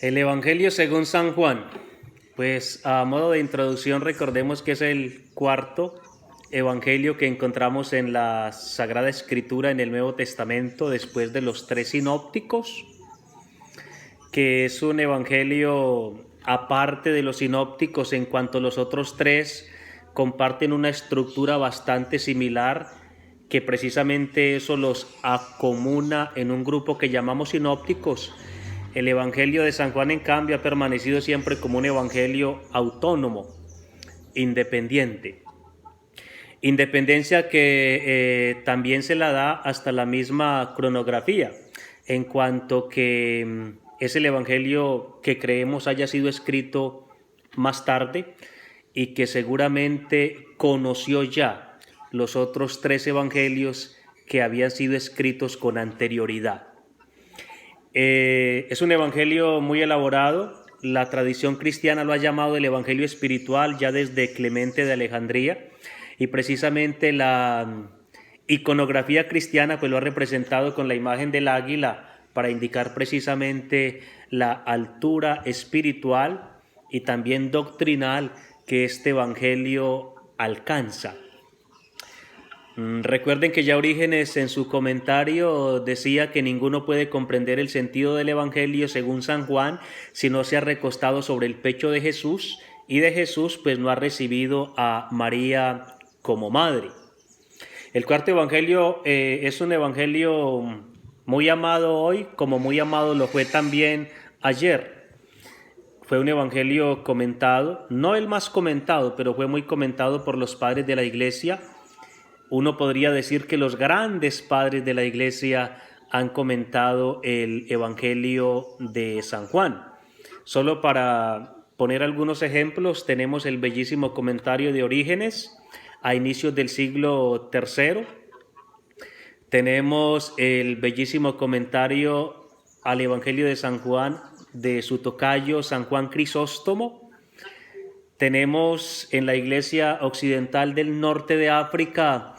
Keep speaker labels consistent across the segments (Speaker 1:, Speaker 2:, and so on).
Speaker 1: El Evangelio según San Juan. Pues a modo de introducción recordemos que es el cuarto Evangelio que encontramos en la Sagrada Escritura en el Nuevo Testamento después de los tres sinópticos, que es un Evangelio aparte de los sinópticos en cuanto los otros tres comparten una estructura bastante similar, que precisamente eso los acomuna en un grupo que llamamos sinópticos. El Evangelio de San Juan, en cambio, ha permanecido siempre como un evangelio autónomo, independiente. Independencia que también se la da hasta la misma cronografía, en cuanto que es el evangelio que creemos haya sido escrito más tarde y que seguramente conoció ya los otros tres evangelios que habían sido escritos con anterioridad. Es un evangelio muy elaborado. La tradición cristiana lo ha llamado el evangelio espiritual ya desde Clemente de Alejandría, y precisamente la iconografía cristiana pues lo ha representado con la imagen del águila para indicar precisamente la altura espiritual y también doctrinal que este evangelio alcanza. Recuerden que ya Orígenes en su comentario decía que ninguno puede comprender el sentido del Evangelio según San Juan si no se ha recostado sobre el pecho de Jesús, y de Jesús pues no ha recibido a María como madre. El cuarto Evangelio es un Evangelio muy amado hoy, como muy amado lo fue también ayer. Fue un Evangelio comentado, no el más comentado, pero fue muy comentado por los padres de la Iglesia. Uno podría decir que los grandes padres de la Iglesia han comentado el Evangelio de San Juan. Solo para poner algunos ejemplos, tenemos el bellísimo comentario de Orígenes a inicios del siglo III. Tenemos el bellísimo comentario al Evangelio de San Juan de su tocayo San Juan Crisóstomo. Tenemos en la Iglesia Occidental del Norte de África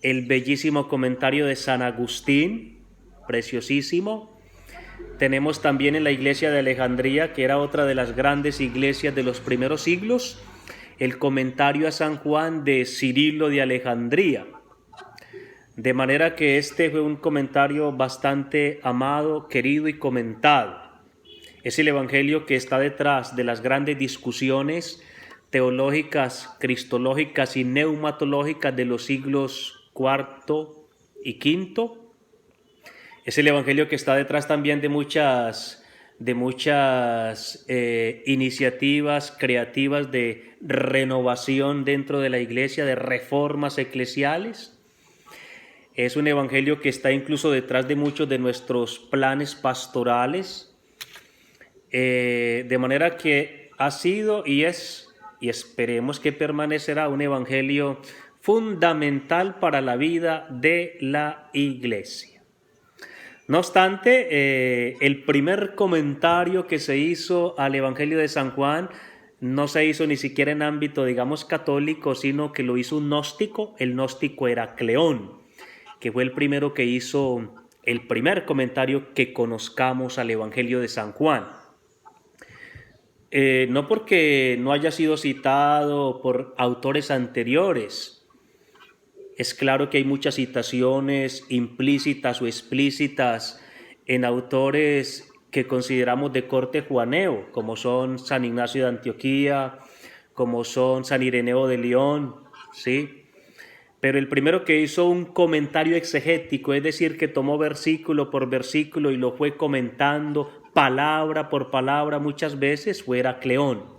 Speaker 1: el bellísimo comentario de San Agustín, preciosísimo. Tenemos también en la Iglesia de Alejandría, que era otra de las grandes iglesias de los primeros siglos, el comentario a San Juan de Cirilo de Alejandría. De manera que este fue un comentario bastante amado, querido y comentado. Es el evangelio que está detrás de las grandes discusiones teológicas, cristológicas y neumatológicas de los siglos IV y V. Es el evangelio que está detrás también de muchas iniciativas creativas de renovación dentro de la iglesia, de reformas eclesiales. Es un evangelio que está incluso detrás de muchos de nuestros planes pastorales, de manera que ha sido y es, y esperemos que permanecerá, un evangelio fundamental para la vida de la iglesia. No obstante, el primer comentario que se hizo al Evangelio de San Juan no se hizo ni siquiera en ámbito, digamos, católico, sino que lo hizo un gnóstico, el gnóstico Heracleón, que fue el primero que hizo el primer comentario que conozcamos al Evangelio de San Juan. No porque no haya sido citado por autores anteriores. Es claro que hay muchas citaciones implícitas o explícitas en autores que consideramos de corte juaneo, como son San Ignacio de Antioquía, como son San Ireneo de León, ¿sí? Pero el primero que hizo un comentario exegético, es decir, que tomó versículo por versículo y lo fue comentando palabra por palabra muchas veces, fue Heracleón.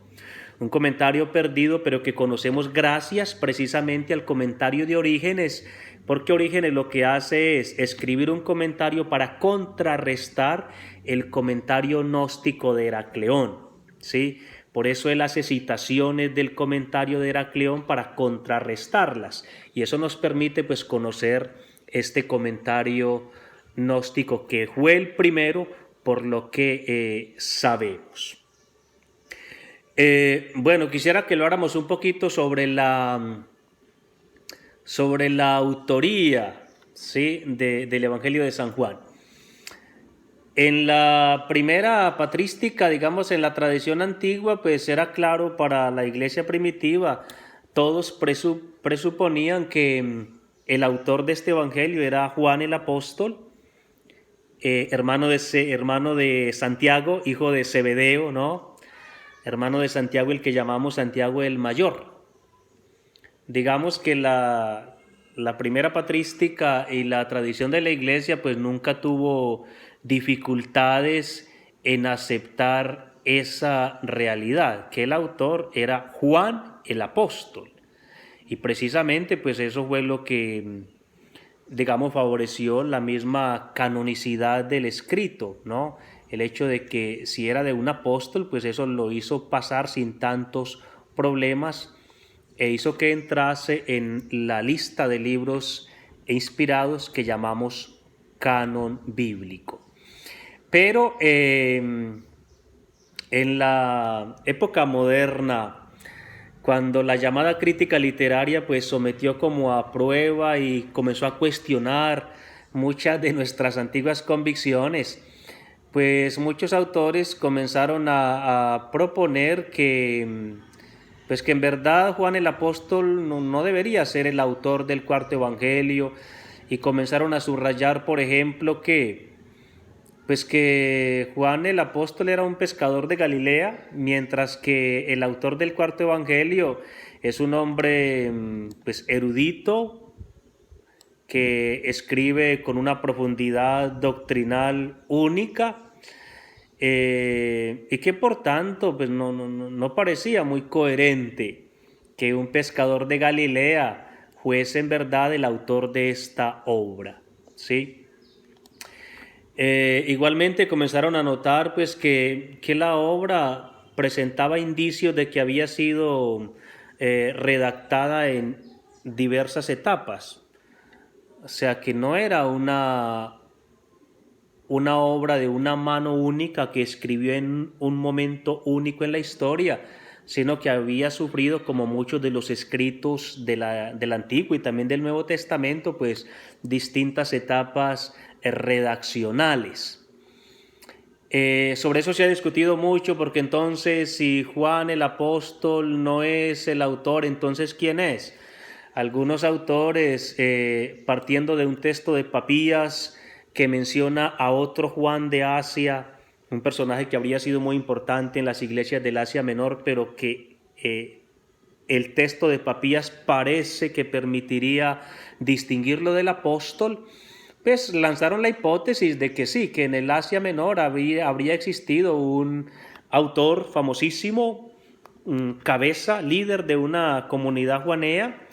Speaker 1: Un comentario perdido, pero que conocemos gracias precisamente al comentario de Orígenes, porque Orígenes lo que hace es escribir un comentario para contrarrestar el comentario gnóstico de Heracleón, ¿sí? Por eso él hace citaciones del comentario de Heracleón para contrarrestarlas, y eso nos permite pues conocer este comentario gnóstico, que fue el primero por lo que sabemos. Bueno, quisiera que lo hagamos un poquito sobre la autoría, ¿sí? del Evangelio de San Juan. En la primera patrística, digamos, en la tradición antigua, pues era claro para la iglesia primitiva, todos presuponían que el autor de este evangelio era Juan el apóstol, hermano de Santiago, hijo de Zebedeo, ¿no? Hermano de Santiago, el que llamamos Santiago el Mayor. Digamos que la primera patrística y la tradición de la iglesia pues nunca tuvo dificultades en aceptar esa realidad, que el autor era Juan el apóstol. Y precisamente pues eso fue lo que, digamos, favoreció la misma canonicidad del escrito, ¿no? El hecho de que si era de un apóstol, pues eso lo hizo pasar sin tantos problemas e hizo que entrase en la lista de libros inspirados que llamamos canon bíblico. Pero en la época moderna, cuando la llamada crítica literaria pues sometió como a prueba y comenzó a cuestionar muchas de nuestras antiguas convicciones, pues muchos autores comenzaron a proponer que, pues que en verdad Juan el apóstol no debería ser el autor del cuarto evangelio, y comenzaron a subrayar, por ejemplo, pues que Juan el apóstol era un pescador de Galilea, mientras que el autor del cuarto evangelio es un hombre pues erudito, que escribe con una profundidad doctrinal única, y que por tanto pues no parecía muy coherente que un pescador de Galilea fuese en verdad el autor de esta obra, ¿sí? Igualmente comenzaron a notar pues que la obra presentaba indicios de que había sido redactada en diversas etapas, o sea que no era una obra de una mano única que escribió en un momento único en la historia, sino que había sufrido, como muchos de los escritos del Antiguo y también del Nuevo Testamento, pues distintas etapas redaccionales. Sobre eso se ha discutido mucho, porque entonces si Juan el apóstol no es el autor, entonces ¿quién es? Algunos autores, partiendo de un texto de Papías que menciona a otro Juan de Asia, un personaje que habría sido muy importante en las iglesias del Asia Menor, pero que el texto de Papías parece que permitiría distinguirlo del apóstol, pues lanzaron la hipótesis de que sí, que en el Asia Menor habría existido un autor famosísimo, cabeza, líder de una comunidad juanea,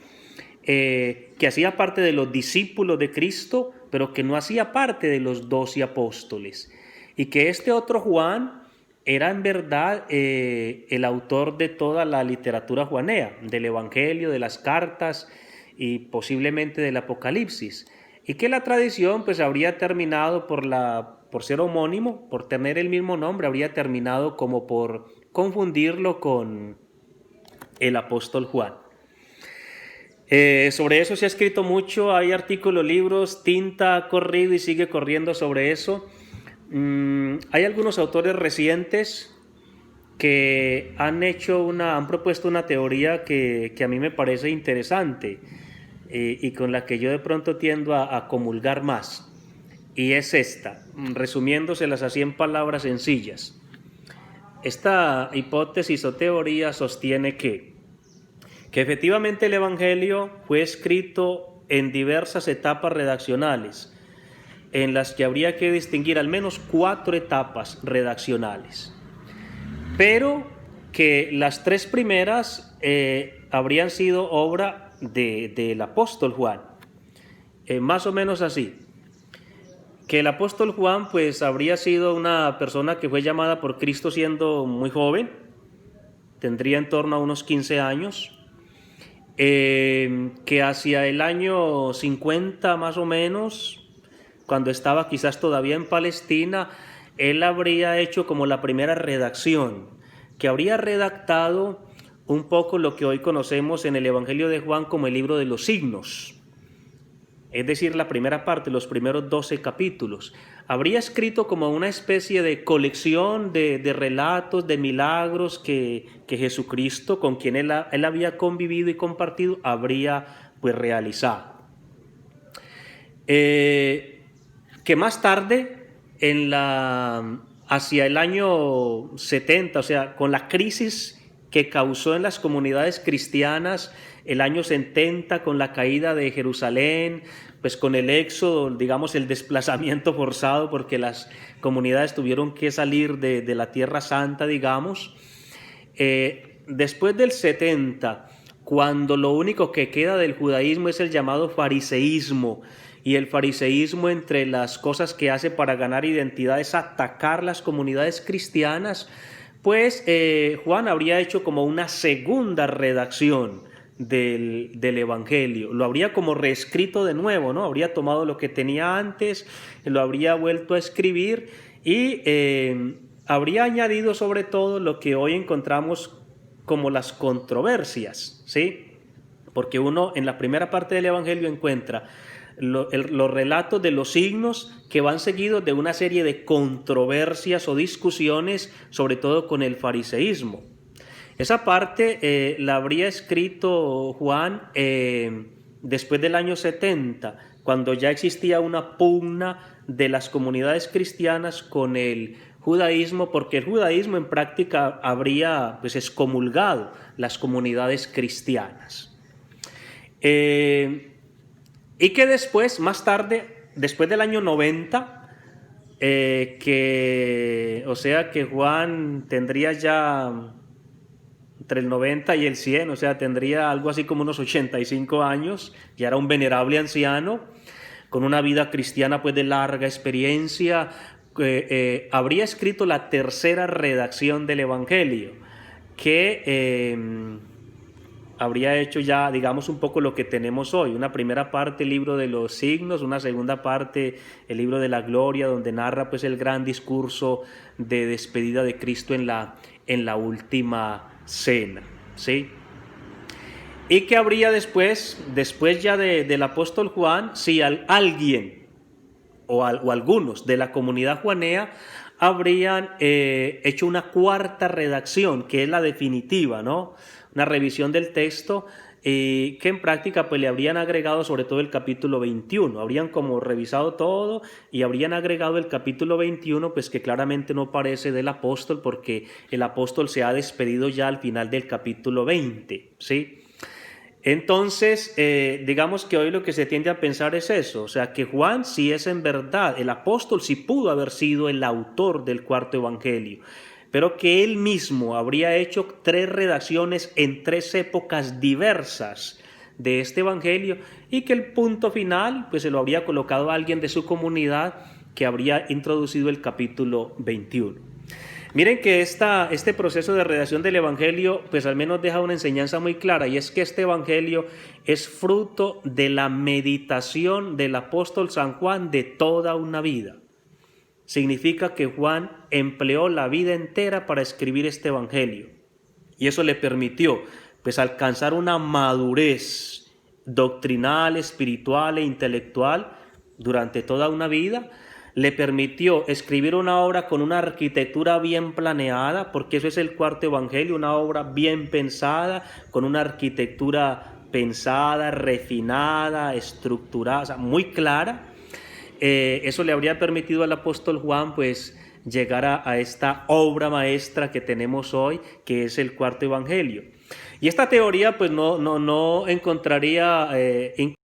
Speaker 1: que hacía parte de los discípulos de Cristo, pero que no hacía parte de los 12 apóstoles, y que este otro Juan era en verdad el autor de toda la literatura juanea, del Evangelio, de las cartas y posiblemente del Apocalipsis, y que la tradición pues habría terminado por ser homónimo, por tener el mismo nombre, habría terminado como por confundirlo con el apóstol Juan. Sobre eso se ha escrito mucho, hay artículos, libros, tinta ha corrido y sigue corriendo sobre eso. Hay algunos autores recientes que han propuesto una teoría que a mí me parece interesante, y con la que yo de pronto tiendo a comulgar más, y es esta, resumiéndoselas así en palabras sencillas. Esta hipótesis o teoría sostiene que efectivamente el Evangelio fue escrito en diversas etapas redaccionales, en las que habría que distinguir al menos 4 etapas redaccionales, pero que las 3 primeras habrían sido obra del apóstol Juan, más o menos así, que el apóstol Juan pues habría sido una persona que fue llamada por Cristo siendo muy joven, tendría en torno a unos 15 años, que hacia el año 50 más o menos, cuando estaba quizás todavía en Palestina, él habría hecho como la primera redacción, que habría redactado un poco lo que hoy conocemos en el Evangelio de Juan como el libro de los signos, es decir, la primera parte, los primeros 12 capítulos. habría escrito como una especie de colección de relatos, de milagros que Jesucristo, con quien él había convivido y compartido, habría pues realizado. Que más tarde, hacia el año 70, o sea, con la crisis que causó en las comunidades cristianas el año 70, con la caída de Jerusalén, pues con el éxodo, digamos el desplazamiento forzado, porque las comunidades tuvieron que salir de la Tierra Santa, digamos. Después del 70, cuando lo único que queda del judaísmo es el llamado fariseísmo, y el fariseísmo, entre las cosas que hace para ganar identidad, es atacar las comunidades cristianas, pues Juan habría hecho como una segunda redacción del Evangelio. Lo habría como reescrito de nuevo, ¿no? Habría tomado lo que tenía antes, lo habría vuelto a escribir y habría añadido sobre todo lo que hoy encontramos como las controversias, ¿sí? Porque uno en la primera parte del Evangelio encuentra los relatos de los signos que van seguidos de una serie de controversias o discusiones, sobre todo con el fariseísmo. Esa parte la habría escrito Juan después del año 70, cuando ya existía una pugna de las comunidades cristianas con el judaísmo, porque el judaísmo en práctica habría pues excomulgado las comunidades cristianas. Y que después, más tarde, después del año 90, o sea que Juan tendría ya entre el 90 y el 100, o sea, tendría algo así como unos 85 años, ya era un venerable anciano, con una vida cristiana pues de larga experiencia, habría escrito la tercera redacción del Evangelio, que habría hecho ya, digamos, un poco lo que tenemos hoy. Una primera parte, el libro de los signos, una segunda parte, el libro de la gloria, donde narra pues el gran discurso de despedida de Cristo en la última cena, ¿sí? Y que habría después ya del apóstol Juan, si alguien o algunos de la comunidad juanea habrían hecho una cuarta redacción, que es la definitiva, ¿no? Una revisión del texto que en práctica pues le habrían agregado sobre todo el capítulo 21, habrían como revisado todo y habrían agregado el capítulo 21, pues que claramente no parece del apóstol, porque el apóstol se ha despedido ya al final del capítulo 20, ¿sí? Entonces, digamos que hoy lo que se tiende a pensar es eso, o sea, que Juan sí es en verdad, el apóstol sí pudo haber sido el autor del cuarto evangelio, pero que él mismo habría hecho 3 redacciones en 3 épocas diversas de este evangelio, y que el punto final pues se lo habría colocado a alguien de su comunidad que habría introducido el capítulo 21. Miren que este proceso de redacción del evangelio pues al menos deja una enseñanza muy clara, y es que este evangelio es fruto de la meditación del apóstol San Juan de toda una vida. Significa que Juan empleó la vida entera para escribir este evangelio, y eso le permitió pues alcanzar una madurez doctrinal, espiritual e intelectual durante toda una vida. Le permitió escribir una obra con una arquitectura bien planeada, porque eso es el cuarto evangelio, una obra bien pensada, con una arquitectura pensada, refinada, estructurada, o sea, muy clara. Eso le habría permitido al apóstol Juan pues llegar a esta obra maestra que tenemos hoy, que es el cuarto evangelio. Y esta teoría pues no encontraría